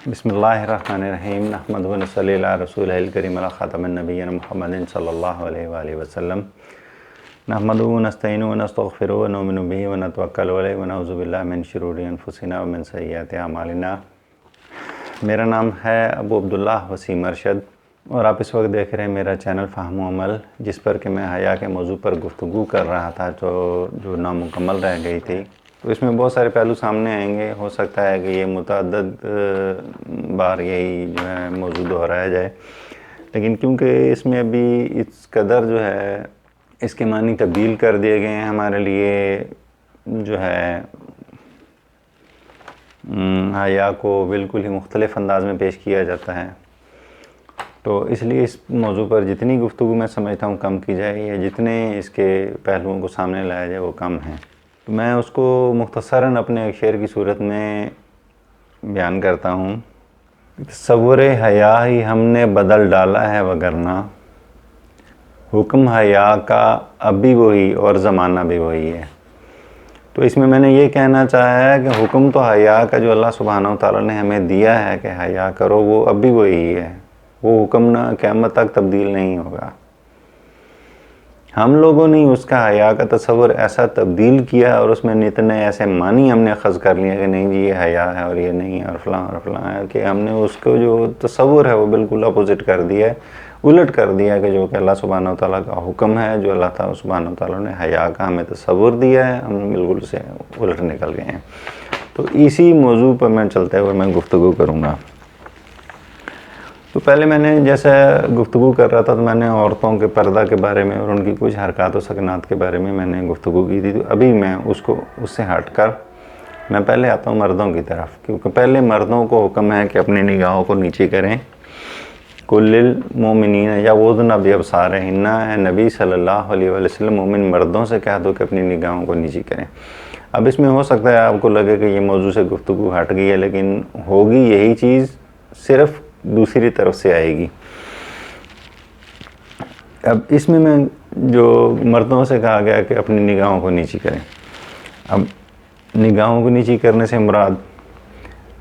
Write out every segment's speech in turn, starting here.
بسم اللہ الرحمن الرحیم نحمدہ و نصلی علی رسولہ الکریم علی خاتم النبیین محمد صلی اللہ علیہ وآلہ وسلم نحمدہ و نستعینہ و نستغفرہ و نؤمن بہ و نتوکل علیہ و نعوذ باللہ من شرور انفسنا و من سیئات اعمالنا۔ میرا نام ہے ابو عبداللہ وسیم ارشد اور آپ اس وقت دیکھ رہے ہیں میرا چینل فہم و عمل، جس پر کہ میں حیا کے موضوع پر گفتگو کر رہا تھا جو نامکمل رہ گئی تھی۔ تو اس میں بہت سارے پہلو سامنے آئیں گے، ہو سکتا ہے کہ یہ متعدد بار یہی جو ہے موضوع دہرایا جائے، لیکن کیونکہ اس میں ابھی اس قدر جو ہے اس کے معنی تبدیل کر دیے گئے ہیں، ہمارے لیے جو ہے حیا کو بالکل ہی مختلف انداز میں پیش کیا جاتا ہے، تو اس لیے اس موضوع پر جتنی گفتگو میں سمجھتا ہوں کم کی جائے یا جتنے اس کے پہلوؤں کو سامنے لایا جائے وہ کم ہیں۔ تو میں اس کو مختصراً اپنے ایک شعر کی صورت میں بیان کرتا ہوں۔ تصور حیا ہی ہم نے بدل ڈالا ہے، وگرنہ حکم حیا کا اب بھی وہی اور زمانہ بھی وہی ہے۔ تو اس میں نے یہ کہنا چاہا ہے کہ حکم تو حیا کا جو اللہ سبحانہ و تعالیٰ نے ہمیں دیا ہے کہ حیا کرو، وہ اب بھی وہی ہے، وہ حکم نہ قیامت تک تبدیل نہیں ہوگا۔ ہم لوگوں نے اس کا حیا کا تصور ایسا تبدیل کیا اور اس میں اتنے ایسے معنی ہم نے اخذ کر لیا کہ نہیں جی یہ حیا ہے اور یہ نہیں ہے اور فلاں ہے، کہ ہم نے اس کو جو تصور ہے وہ بالکل اپوزٹ کر دیا ہے، الٹ کر دیا کہ جو کہ اللہ سبحانہ و تعالیٰ کا حکم ہے، جو اللہ تعالیٰ سبحانہ و تعالیٰ نے حیا کا ہمیں تصور دیا ہے، ہم بالکل سے الٹ نکل گئے ہیں۔ تو اسی موضوع پر میں چلتے ہوئے میں گفتگو کروں گا۔ تو پہلے میں نے جیسے گفتگو کر رہا تھا تو میں نے عورتوں کے پردہ کے بارے میں اور ان کی کچھ حرکات و سکنات کے بارے میں نے گفتگو کی تھی، تو ابھی میں اس سے ہٹ کر میں پہلے آتا ہوں مردوں کی طرف، کیونکہ پہلے مردوں کو حکم ہے کہ اپنی نگاہوں کو نیچے کریں۔ کل المؤمنین یغضضن بأبصارہن، اے نبی صلی اللہ علیہ وسلم مومن مردوں سے کہہ دو کہ اپنی نگاہوں کو نیچے کریں۔ اب اس میں ہو سکتا ہے آپ کو لگے کہ یہ موضوع سے گفتگو ہٹ گئی ہے، لیکن ہوگی یہی چیز، صرف دوسری طرف سے آئے گی۔ اب اس میں جو مردوں سے کہا گیا کہ اپنی نگاہوں کو نیچی کریں، اب نگاہوں کو نیچی کرنے سے مراد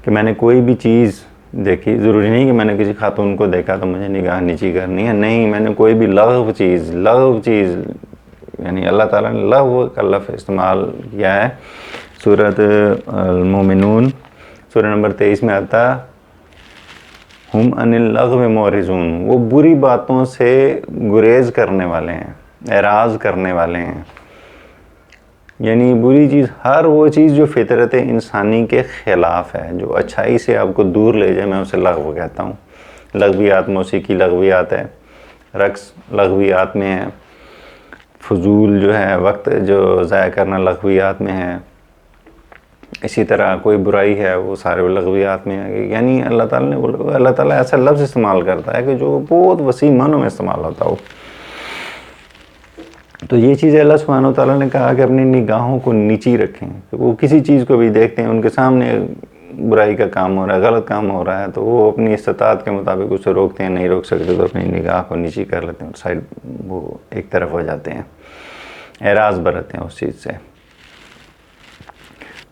کہ میں نے کوئی بھی چیز دیکھی، ضروری نہیں کہ میں نے کسی خاتون کو دیکھا تو مجھے نگاہ نیچی کرنی ہے، نہیں، میں نے کوئی بھی لغو چیز یعنی اللہ تعالیٰ نے لغو کا لفظ استعمال کیا ہے۔ سورۃ المومنون سورہ نمبر 23 میں آتا ہم عن اللغو معرضون، وہ بری باتوں سے گریز کرنے والے ہیں، اعراض کرنے والے ہیں، یعنی بری چیز، ہر وہ چیز جو فطرت انسانی کے خلاف ہے، جو اچھائی سے آپ کو دور لے جائے، میں اسے لغو کہتا ہوں۔ لغویات، موسیقی لغویات ہے، رقص لغویات میں ہے، فضول جو ہے وقت جو ضائع کرنا لغویات میں ہے، اسی طرح کوئی برائی ہے وہ سارے لغویات میں ہے۔ یعنی اللہ تعالیٰ ایسا لفظ استعمال کرتا ہے کہ جو بہت وسیع معنوں میں استعمال ہوتا ہو۔ تو یہ چیز اللہ سبحانہ و تعالیٰ نے کہا کہ اپنی نگاہوں کو نیچی رکھیں۔ وہ کسی چیز کو بھی دیکھتے ہیں، ان کے سامنے برائی کا کام ہو رہا ہے، غلط کام ہو رہا ہے، تو وہ اپنی استطاعت کے مطابق اسے روکتے ہیں، نہیں روک سکتے تو اپنی نگاہ کو نیچی کر لیتے ہیں، سائڈ وہ ایک طرف ہو جاتے ہیں، اعراض برتتے ہیں اس چیز سے۔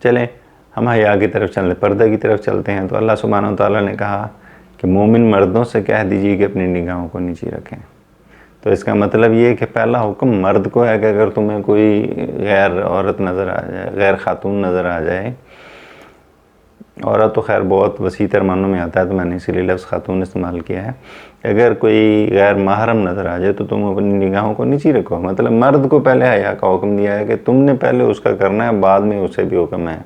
چلیں ہم حیا کی طرف چلتے، پردہ کی طرف چلتے ہیں۔ تو اللہ سبحانہ و تعالیٰ نے کہا کہ مومن مردوں سے کہہ دیجیے کہ اپنی نگاہوں کو نیچی رکھیں۔ تو اس کا مطلب یہ ہے کہ پہلا حکم مرد کو ہے کہ اگر تمہیں کوئی غیر عورت نظر آ جائے، غیر خاتون نظر آ جائے، عورت تو خیر بہت وسیع تر معنوں میں آتا ہے تو میں نے اسی لیے لفظ خاتون استعمال کیا ہے، اگر کوئی غیر محرم نظر آ جائے تو تم اپنی نگاہوں کو نیچی رکھو۔ مطلب مرد کو پہلے حیا کا حکم دیا ہے کہ تم نے پہلے اس کا کرنا ہے، بعد میں اسے بھی حکم ہے۔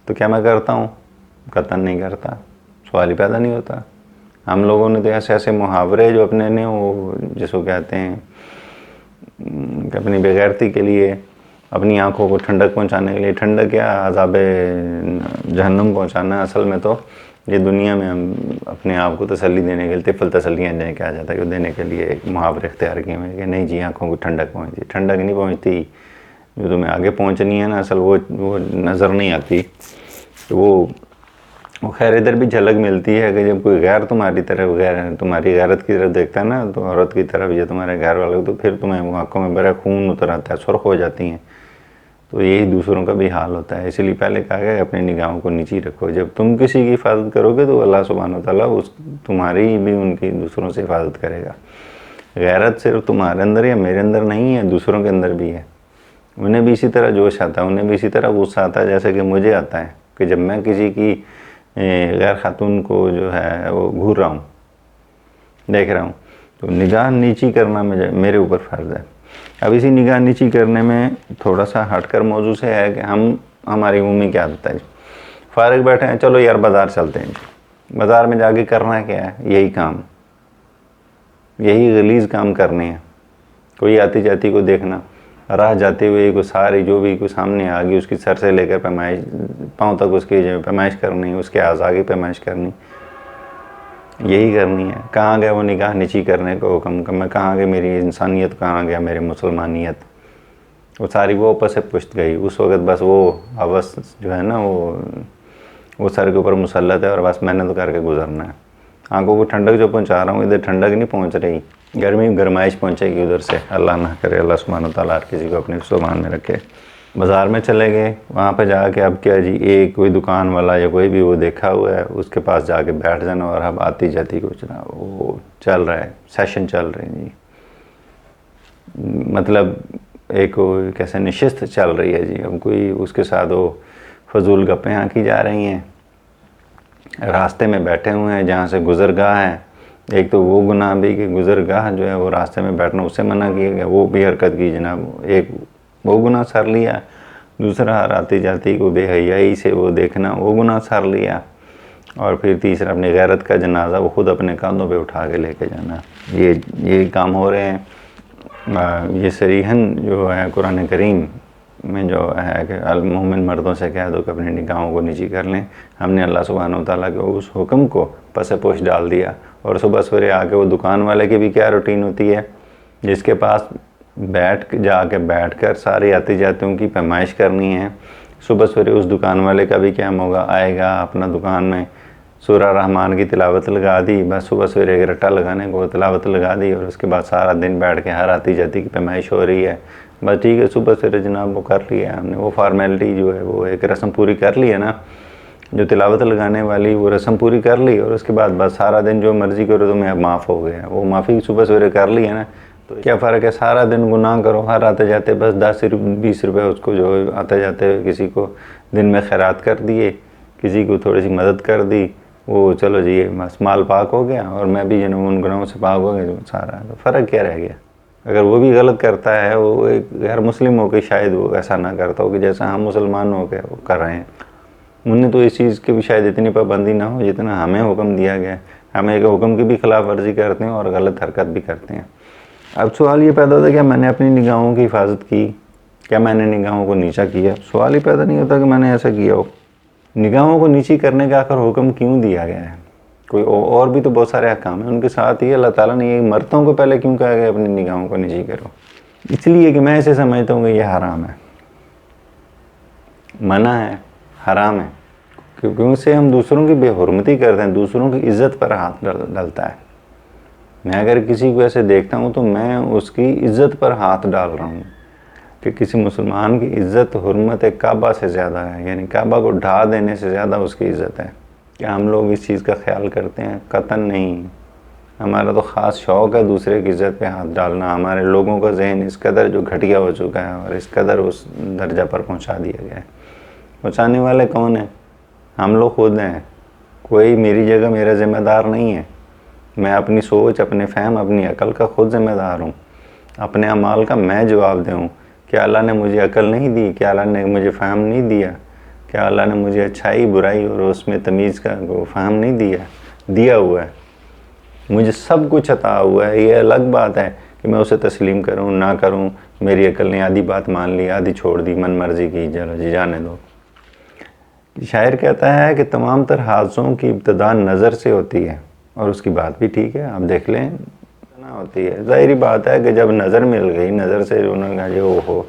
تو کیا میں کرتا ہوں؟ قطعاً نہیں کرتا، سوال ہی پیدا نہیں ہوتا۔ ہم لوگوں نے تو ایسے محاورے جو اپنے نے وہ جس کو کہتے ہیں کہ اپنی بغیرتی کے لیے، اپنی آنکھوں کو ٹھنڈک پہنچانے کے لیے، ٹھنڈک یا عذاب جہنم پہنچانا، اصل میں تو یہ دنیا میں ہم اپنے آپ کو تسلی دینے کے لیے، طفل تسلیاں جنہیں کہا جاتا ہے، کہ دینے کے لیے ایک محاورے اختیار کیے ہوئے کہ نہیں جی آنکھوں کو ٹھنڈک پہنچتی، ٹھنڈک نہیں پہنچتی، جو تمہیں آگے پہنچنی ہے نا اصل وہ نظر نہیں آتی۔ تو وہ خیر ادھر بھی جھلک ملتی ہے کہ جب کوئی غیر تمہاری غیرت کی طرف دیکھتا ہے نا، تو عورت کی طرف یا تمہارے غیر والے، تو پھر تمہیں آنکھوں میں بڑا خون اتر آتا ہے، سرخ ہو جاتی ہیں، تو یہی دوسروں کا بھی حال ہوتا ہے. اسی لیے پہلے کہا گیا کہ اپنی نگاہوں کو نیچی رکھو. جب تم کسی کی حفاظت کرو گے تو اللہ سبحانہ وتعالیٰ تمہاری بھی ان کی دوسروں سے حفاظت کرے گا. غیرت صرف تمہارے اندر یا میرے اندر نہیں ہے، دوسروں کے اندر بھی ہے. انہیں بھی اسی طرح جوش آتا ہے، انہیں بھی اسی طرح غصہ آتا ہے جیسے کہ مجھے آتا ہے کہ جب میں کسی کی غیر خاتون کو جو ہے وہ گھور رہا ہوں، دیکھ رہا ہوں، تو نگاہ نیچی کرنا میرے اوپر فرض ہے. اب اسی نگاہ نیچی کرنے میں تھوڑا سا ہٹ کر موضوع سے ہے کہ ہماری عمومی کیا عادت ہے. فارغ بیٹھے ہیں، چلو یار بازار چلتے ہیں. بازار میں جا کے کرنا کیا ہے؟ یہی کام، یہی غلیظ کام کرنے ہیں. کوئی آتی جاتی کو دیکھنا، راہ جاتے ہوئے کو ساری جو بھی کوئی سامنے آ گئی اس کی سر سے لے کر پیمائش پاؤں تک اس کی پیمائش کرنی، اس کے اعضاء کی پیمائش کرنی، یہی کرنی ہے. کہاں گیا وہ نگاہ نیچی کرنے کو حکم؟ میں کہاں گیا میری انسانیت، کہاں گیا میری مسلمانیت؟ وہ ساری وہ اوپر سے پشت گئی. اس وقت بس وہ حوث جو ہے نا وہ سر کے اوپر مسلط ہے اور بس میں نے تو کر کے گزرنا ہے. آنکھوں کو ٹھنڈک جو پہنچا رہا ہوں، ادھر ٹھنڈک نہیں پہنچ رہی، گرمائش پہنچے گی ادھر سے. اللہ نہ کرے، اللہ سبحانہ وتعالیٰ ہر کسی کو اپنے سامان میں رکھے. بازار میں چلے گئے، وہاں پہ جا کے اب کیا جی، ایک کوئی دکان والا یا کوئی بھی وہ دیکھا ہوا ہے، اس کے پاس جا کے بیٹھ جانا اور اب آتی جاتی کچھ نہ وہ چل رہا ہے، سیشن چل رہے ہیں جی. مطلب ایک کیسے نشست چل رہی ہے جی. اب کوئی اس کے ساتھ وہ فضول گپیں کی جا رہی ہیں. راستے میں بیٹھے ہوئے ہیں جہاں سے گزرگاہ ہے. ایک تو وہ گناہ بھی کہ گزرگاہ جو ہے وہ راستے میں بیٹھنا اس سے منع کیا گیا، وہ بھی حرکت کی جناب. ایک وہ گناہ سر لیا، دوسرا آتی جاتی کو بے حیائی سے وہ دیکھنا، وہ گناہ سر لیا، اور پھر تیسرا اپنی غیرت کا جنازہ وہ خود اپنے کاندھوں پہ اٹھا کے لے کے جانا. یہ کام ہو رہے ہیں. یہ صریحاً جو ہے قرآن کریم میں جو ہے کہ المومن مردوں سے کہہ دو کہ اپنی نگاہوں کو نیچی کر لیں. ہم نے اللہ سبحانہ وتعالیٰ کے اس حکم کو پس پوش ڈال دیا. اور صبح سویرے آ کے وہ دکان والے کی بھی کیا روٹین ہوتی ہے، جس کے پاس جا کے بیٹھ کر ساری آتی جاتیوں کی پیمائش کرنی ہے. صبح سویرے اس دکان والے کا بھی کیا ہوگا، آئے گا اپنا دکان میں سورہ رحمان کی تلاوت لگا دی. بس صبح سویرے ایک رٹا لگانے کو تلاوت لگا دی، اور اس کے بعد سارا دن بیٹھ کے ہر آتی جاتی کی پیمائش ہو رہی ہے. بس ٹھیک ہے، صبح سویرے جناب وہ کر لیا ہم نے، وہ فارمیلٹی جو ہے وہ ایک رسم پوری کر لی ہے نا، جو تلاوت لگانے والی وہ رسم پوری کر لی. اور اس کے بعد بس سارا دن جو مرضی کرو تمہیں اب معاف ہو گیا. وہ معافی صبح سویرے کر لی ہے نا. تو کیا فرق ہے، سارا دن گناہ کرو، ہر آتے جاتے بس 10-20 روپے اس کو جو آتے جاتے کسی کو دن میں خیرات کر دیے، کسی کو تھوڑی سی مدد کر دی، وہ چلو جی بس مال پاک ہو گیا اور میں بھی جنہوں ان گناہوں سے پاک ہو گیا. سارا تو فرق کیا رہ گیا؟ اگر وہ بھی غلط کرتا ہے، وہ ایک غیر مسلم ہو کے شاید وہ ایسا نہ کرتا ہو کہ جیسا ہم مسلمان ہو کے وہ کر رہے ہیں. انہیں تو اس چیز کی بھی شاید اتنی پابندی نہ ہو جتنا ہمیں حکم دیا گیا ہے. ہم ایک حکم کی بھی خلاف ورزی کرتے ہیں اور غلط حرکت بھی کرتے ہیں. اب سوال یہ پیدا ہوتا ہے کہ میں نے اپنی نگاہوں کی حفاظت کی، کیا میں نے نگاہوں کو نیچا کیا؟ سوال ہی پیدا نہیں ہوتا کہ میں نے ایسا کیا ہو. نگاہوں کو نیچی کرنے کا آخر حکم کیوں دیا گیا ہے؟ کوئی اور بھی تو بہت سارے احکام ہیں ان کے ساتھ ہی اللہ تعالیٰ نے یہ مردوں کو پہلے کیوں کہا گیا اپنی نگاہوں کو نیچی کرو؟ اس لیے کہ میں اسے سمجھتا ہوں کہ یہ حرام ہے، منع ہے، حرام ہے. کیونکہ ان سے ہم دوسروں کی بے حرمتی کرتے ہیں، دوسروں کی عزت پر ہاتھ ڈلتا ہے. میں اگر کسی کو ایسے دیکھتا ہوں تو میں اس کی عزت پر ہاتھ ڈال رہا ہوں. کہ کسی مسلمان کی عزت حرمت کعبہ سے زیادہ ہے، یعنی کعبہ کو ڈھا دینے سے زیادہ اس کی عزت ہے. کیا ہم لوگ اس چیز کا خیال کرتے ہیں؟ قطعاً نہیں. ہمارا تو خاص شوق ہے دوسرے کی عزت پہ ہاتھ ڈالنا. ہمارے لوگوں کا ذہن اس قدر جو گھٹیا ہو چکا ہے اور اس قدر اس درجہ پر پہنچا دیا گیا ہے. پہنچانے والے کون ہیں؟ ہم لوگ خود ہیں. کوئی میری جگہ میرا ذمہ دار نہیں ہے. میں اپنی سوچ، اپنے فہم، اپنی عقل کا خود ذمہ دار ہوں. اپنے اعمال کا میں جواب دوں. کیا اللہ نے مجھے عقل نہیں دی؟ کیا اللہ نے مجھے فہم نہیں دیا؟ کیا اللہ نے مجھے اچھائی برائی اور اس میں تمیز کا فہم نہیں دیا ہوا ہے؟ مجھے سب کچھ عطا ہوا ہے. یہ الگ بات ہے کہ میں اسے تسلیم کروں نہ کروں. میری عقل نے آدھی بات مان لی، آدھی چھوڑ دی، من مرضی کی، چلو جی جانے دو. شاعر کہتا ہے کہ تمام تر حادثوں کی ابتدا نظر سے ہوتی ہے، اور اس کی بات بھی ٹھیک ہے. آپ دیکھ لیں ہوتی ہے. ظاہری بات ہے کہ جب نظر مل گئی، نظر سے انہوں نے کہا جی اوہو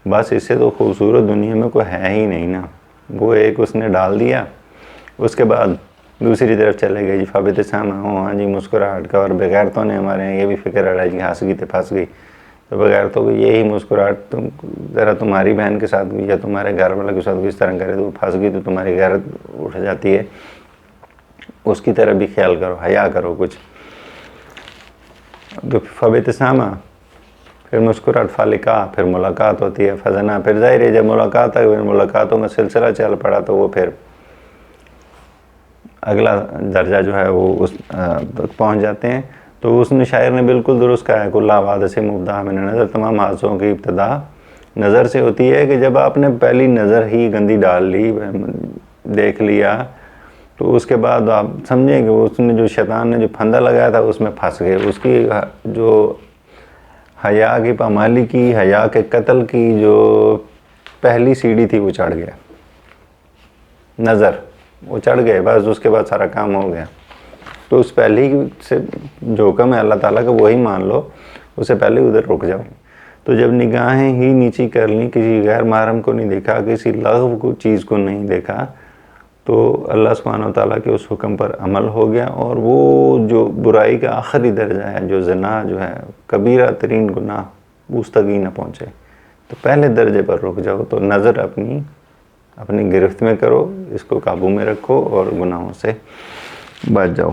بس اس سے تو خوبصورت دنیا میں کوئی ہے ہی نہیں نا. وہ ایک اس نے ڈال دیا، اس کے بعد دوسری طرف چلے گئے جی فابت سامہ ہاں جی مسکراہٹ کا، اور بغیر تو نے ہمارے یہ بھی فکر رہا ہے جی ہنس گئی تو پھنس گئی. تو بغیر تو یہی مسکراہٹ تم ذرا تمہاری بہن کے ساتھ بھی یا تمہارے گھر والوں کے ساتھ بھی اس طرح کرے تو وہ پھنس گئی تو تمہاری غیرت اٹھ جاتی ہے. اس کی طرح بھی خیال کرو, حیا کرو کچھ. تو فابتسامہ, پھر مسکراہٹ, فالقہ, پھر ملاقات ہوتی ہے, فضنا, پھر ظاہر ہے جب ملاقات ہے, ملاقاتوں کا سلسلہ چل پڑا تو وہ پھر اگلا درجہ جو ہے وہ اس تک پہنچ جاتے ہیں. تو اس نے شاعر نے بالکل درست کہا ہے, کل حوادث مبدأ من نظر, تمام حادثوں کی ابتدا نظر سے ہوتی ہے. کہ جب آپ نے پہلی نظر ہی گندی ڈال لی, دیکھ لیا, تو اس کے بعد آپ سمجھیں کہ اس نے جو شیطان نے جو پھندا لگایا تھا اس میں پھنس گئے. اس کی جو حیا کی پامالی کی, حیا کے قتل کی جو پہلی سیڑھی تھی وہ چڑھ گیا. نظر وہ چڑھ گئے, بس اس کے بعد سارا کام ہو گیا. تو اس پہلی سے جو حکم ہے اللہ تعالیٰ کا وہی مان لو, اس سے پہلے ادھر رک جاؤ. تو جب نگاہیں ہی نیچی کر لیں, کسی غیر محرم کو نہیں دیکھا, کسی لغو کو چیز کو نہیں دیکھا, تو اللہ سبحانہ و تعالیٰ کے اس حکم پر عمل ہو گیا. اور وہ جو برائی کا آخری درجہ ہے, جو زنا جو ہے کبیرہ ترین گناہ, اس تک ہی نہ پہنچے. تو پہلے درجے پر رک جاؤ. تو نظر اپنی گرفت میں کرو, اس کو قابو میں رکھو اور گناہوں سے بچ جاؤ.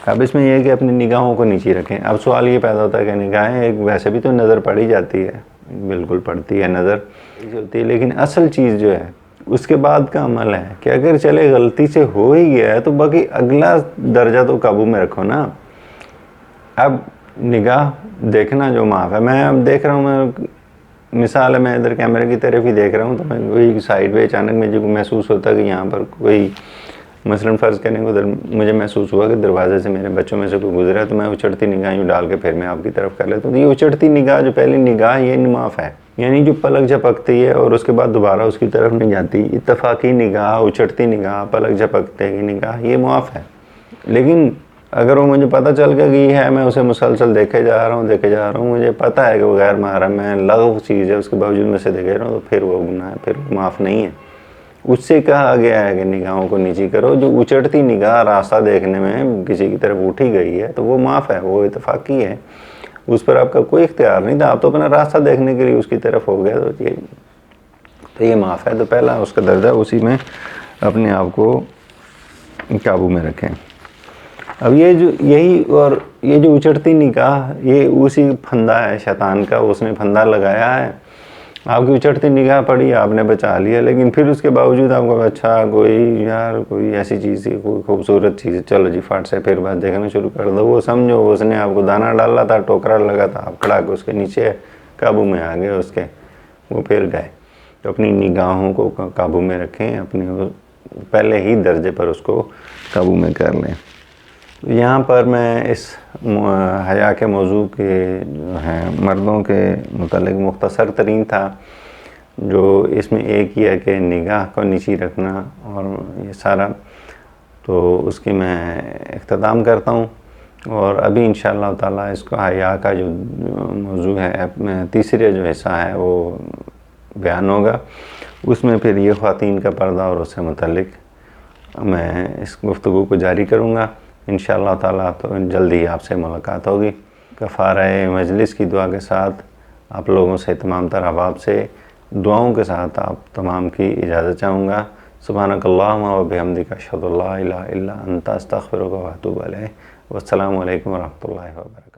اب اس میں یہ ہے کہ اپنی نگاہوں کو نیچی رکھیں. اب سوال یہ پیدا ہوتا ہے کہ نگاہیں ایک ویسے بھی تو نظر پڑی جاتی ہے, بالکل پڑتی ہے نظر ہوتی ہے, لیکن اصل چیز جو ہے اس کے بعد کا عمل ہے کہ اگر چلے غلطی سے ہو ہی گیا ہے تو باقی اگلا درجہ تو قابو میں رکھو نا. اب نگاہ دیکھنا جو معاف ہے, میں اب دیکھ رہا ہوں, میں مثال ہے, میں ادھر کیمرے کی طرف ہی دیکھ رہا ہوں, تو میں وہی سائڈ پہ اچانک مجھے محسوس ہوتا ہے کہ یہاں پر کوئی, مثلاً فرض کرنے کو ادھر مجھے محسوس ہوا کہ دروازے سے میرے بچوں میں سے کوئی گزرا ہے, تو میں اچڑتی نگاہ یوں ڈال کے پھر میں آپ کی طرف کر لیتا ہوں. تو یہ اچڑتی نگاہ جو پہلی نگاہ یہ معاف ہے, یعنی جو پلک جھپکتی ہے اور اس کے بعد دوبارہ اس کی طرف نہیں جاتی. اتفاقی نگاہ, اچڑتی نگاہ, پلک جھپکتے کی نگاہ, یہ معاف ہے. لیکن اگر وہ مجھے پتہ چل گیا کہ یہ ہے, میں اسے مسلسل دیکھے جا رہا ہوں, مجھے پتہ ہے کہ وہ غیر محرم ہے, لغو چیز ہے, اس کے باوجود میں سے دیکھے رہا ہوں, تو پھر وہ گناہ ہے, پھر وہ معاف نہیں ہے. اس سے کہا گیا ہے کہ نگاہوں کو نیچی کرو. جو اچڑتی نگاہ راستہ دیکھنے میں کسی کی طرف اٹھی گئی ہے تو وہ معاف ہے, وہ اتفاقی ہے, اس پر آپ کا کوئی اختیار نہیں تھا, آپ تو اپنا راستہ دیکھنے کے لیے اس کی طرف ہو گیا, تو یہ معاف ہے. تو پہلا اس کا درجہ, اسی میں اپنے آپ کو قابو میں رکھیں. اب یہ جو اچڑتی نگاہ, یہ اسی پھندا ہے شیطان کا, اس نے پھندا لگایا ہے. آپ کی اچڑتی نگاہ پڑی, آپ نے بچا لیا, لیکن پھر اس کے باوجود آپ کو اچھا کوئی ایسی چیز تھی, کوئی خوبصورت چیز, چلو جی فٹ سے پھر بات دیکھنا شروع کر دو. وہ سمجھو اس نے آپ کو دانہ ڈالا تھا, ٹوکرا لگا تھا, آپ کھڑا کے اس کے نیچے قابو میں آ گئے اس کے, وہ پھر گئے. تو اپنی نگاہوں کو قابو میں رکھیں, اپنے پہلے ہی درجے پر اس کو قابو میں کر لیں. یہاں پر میں اس حیا کے موضوع کے جو ہیں مردوں کے متعلق مختصر ترین تھا, جو اس میں ایک ہی ہے کہ نگاہ کو نیچی رکھنا اور یہ سارا, تو اس کی میں اختتام کرتا ہوں. اور ابھی انشاءاللہ تعالیٰ اس کو حیا کا جو موضوع ہے, تیسرے جو حصہ ہے وہ بیان ہوگا. اس میں پھر یہ خواتین کا پردہ اور اس سے متعلق میں اس گفتگو کو جاری کروں گا انشاءاللہ تعالیٰ. تو جلدی ہی آپ سے ملاقات ہوگی. کفارہ مجلس کی دعا کے ساتھ آپ لوگوں سے, تمام تر احباب سے دعاؤں کے ساتھ آپ تمام کی اجازت چاہوں گا. سبحانک اللہم و بحمدک, اشہد ان لا الہ الا انت, استغفرک و اتوب الیک. والسلام علیکم ورحمۃ اللہ وبرکاتہ.